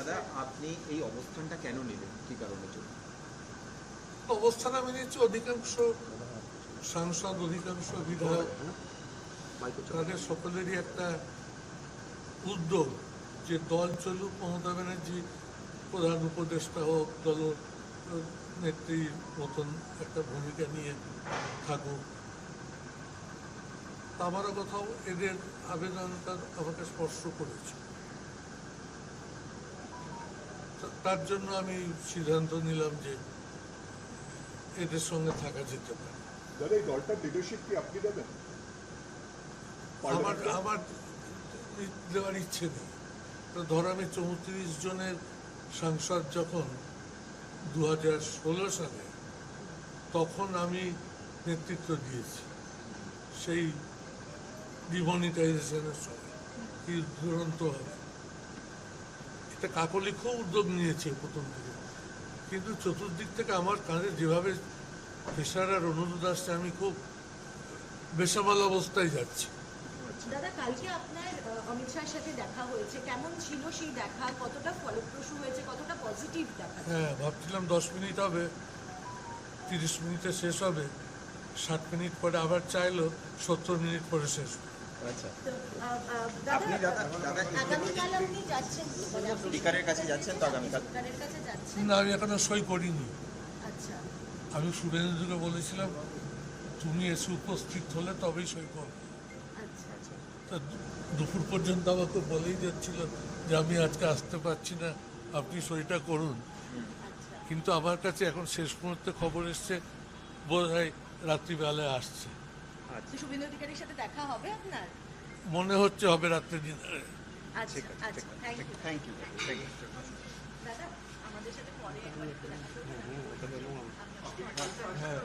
দাদা, আপনি এই অবস্থানটা কেন নিলেন, কি কারণের জন্য? অবস্থান আমি নিচ্ছি, অধিকাংশ সাংসদ, অধিকাংশ বিধায়ক, তাদের সকলেরই একটা উদ্যোগ যে দল চলুক, মমতা ব্যানার্জি প্রধান উপদেষ্টা হোক, দল নেত্রীর মতন একটা ভূমিকা নিয়ে থাকুক। আমারও কোথাও এদের আবেদনটা আমাকে স্পর্শ করেছে, তার জন্য আমি সিদ্ধান্ত নিলাম যে এদের সঙ্গে থাকা যেতে পারে। দাদা, এই দলটার লিডারশিপ কি আপনি দেবেন? আমার দেওয়ার ইচ্ছে নেই। তো ধরো আমি 34 জনের সাংসদ যখন 2016 সালে, তখন আমি নেতৃত্ব দিয়েছি সেই ডিমনিটাইজেশনের সময়, কি দুরন্ত হবে। এটা কাকলি খুব উদ্যোগ নিয়েছে প্রথম দিকে, কিন্তু চতুর্দিক থেকে আমার কাঁধে যেভাবে প্রেশার আর অনুরোধ আসছে, আমি খুব বেসামাল অবস্থায় যাচ্ছি। দাদা, কালকে আপনার অমিত শাহের সাথে দেখা হয়েছে, কেমন ছিল সেই দেখা? কতটা ফলপ্রসূ হয়েছে, কতটা পজিটিভ দেখা? হ্যাঁ, ভাবছিলাম 10 মিনিট হবে, 30 মিনিটে শেষ হবে, 60 মিনিট পরে আবার চাইলো 70 মিনিট পরে শেষ হবে। আচ্ছা, তো আপনি দাদা আগামীকাল আপনি যাচ্ছেন স্পিকারের কাছে যাচ্ছেন তো? আগামীকাল স্পিকারের কাছে যাচ্ছেন? না, আমি এখনো সই করিনি। আচ্ছা, আমি শুভেন্দুকে বলেছিলাম তুমি এসে উপস্থিত হলে তবেই সই করবো। আচ্ছা, আচ্ছা। তা দুপুর পর্যন্ত আমাকে বলেই যাচ্ছিল যে আমি আজকে আসতে পারছি না, আপনি সইটা করুন। কিন্তু আমার কাছে এখন শেষ মুহূর্তে খবর এসছে বোধ হয় রাত্রিবেলায় আসছে। তো শুভেন্দু অধিকারীর সাথে দেখা হবে আপনার? মনে হচ্ছে হবে রাত্রে ডিনারে। আচ্ছা, আচ্ছা, থ্যাংক ইউ। Thank you. দাদা, আমাদের সাথে পরে একবার একটু দেখা করবেন? হ্যাঁ,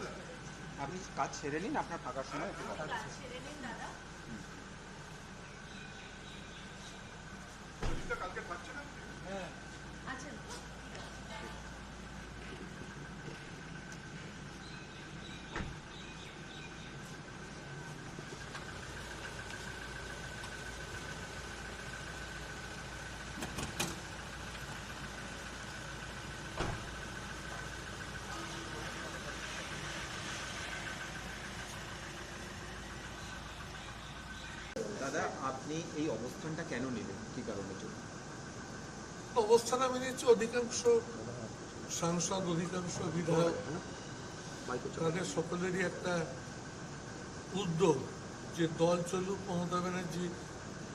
আপনি কাজ ছেড়ে নিন, আপনার ফাঁকার সময় একটু কথা বলুন। কাজ ছেড়ে নিন দাদা। কালকে পাচ্ছেন আপনি? হ্যাঁ। আছেন তো? দাদা, আপনি এই অবস্থানটা কেন নিলেন, কি কারণের জন্য? অবস্থান আমি নিচ্ছি, অধিকাংশ সাংসদ, অধিকাংশ বিধায়ক, তাদের সকলেরই একটা উদ্যোগ যে দল চলুক, মমতা ব্যানার্জি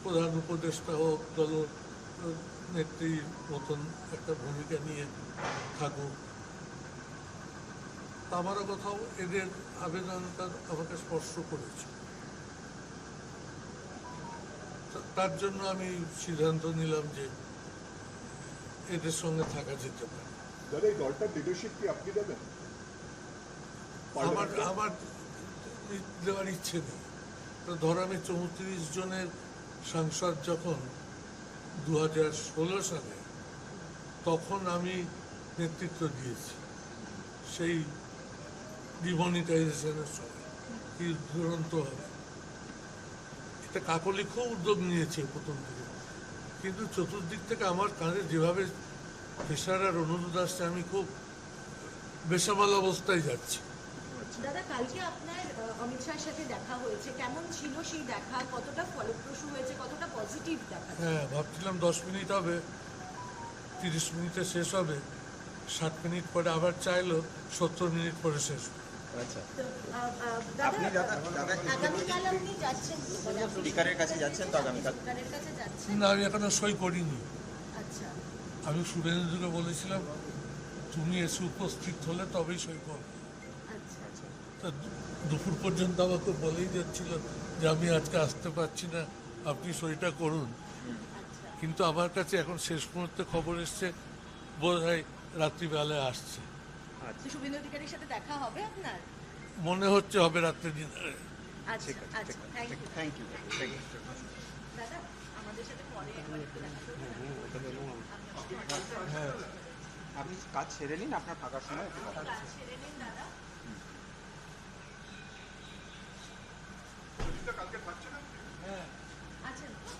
প্রধান উপদেষ্টা হোক, দল নেত্রীর মতন একটা ভূমিকা নিয়ে থাকুক। আমারও কোথাও এদের আবেদনটা আমাকে স্পর্শ করেছে, তার জন্য আমি সিদ্ধান্ত নিলাম যে এদের সঙ্গে থাকা যেতে পারে। দাদা, এই দলটার লিডারশিপ কি আপনি দেবেন? আমার দেওয়ার ইচ্ছে নেই। তো ধরো আমি 34 জনের সাংসদ যখন 2016 সালে, তখন আমি নেতৃত্ব দিয়েছি সেই ডিমনিটাইজেশনের সময়, কি দুরন্ত হবে। এটা কাকলি খুব উদ্যোগ নিয়েছে প্রথম দিকে, কিন্তু চতুর্দিক থেকে আমার কাঁধে যেভাবে প্রেশার আর অনুরোধ আসছে, আমি খুব বেসামাল অবস্থায় যাচ্ছি। দাদা, কালকে আপনার অমিত শাহের সাথে দেখা হয়েছে, কেমন ছিল সেই দেখা? কতটা ফলপ্রসূ হয়েছে, কতটা পজিটিভ দেখা? হ্যাঁ, ভাবছিলাম 10 মিনিট হবে, 30 মিনিটে শেষ হবে, 60 মিনিট পরে আবার চাইলো 70 মিনিট পরে শেষ হবে। আচ্ছা, তো আপনি দাদা আগামীকাল আপনি যাচ্ছেন স্পিকারের কাছে যাচ্ছেন তো? আগামীকাল স্পিকারের কাছে যাচ্ছেন? না, আমি এখনো সই করিনি। আচ্ছা, আমি শুভেন্দুকে বলেছিলাম তুমি এসে উপস্থিত হলে তবেই সই করবো। আচ্ছা, আচ্ছা। তা দুপুর পর্যন্ত আমাকে বলেই যাচ্ছিল যে আমি আজকে আসতে পারছি না, আপনি সইটা করুন। কিন্তু আমার কাছে এখন শেষ মুহূর্তে খবর এসছে বোধ হয় রাত্রিবেলায় আসছে। তো শুভেন্দু অধিকারীর সাথে দেখা হবে আপনার? মনে হচ্ছে হবে রাত্রে ডিনারে। আচ্ছা, আচ্ছা, থ্যাংক ইউ। Thank you. দাদা, আমাদের সাথে পরে একবার একটু দেখা করবেন? হ্যাঁ, আপনি কাজ ছেড়ে নিন, আপনার ফাঁকার সময় একটু কথা বলুন। কাজ ছেড়ে নিন দাদা। কালকে পাচ্ছেন আপনি? হ্যাঁ। আছেন তো?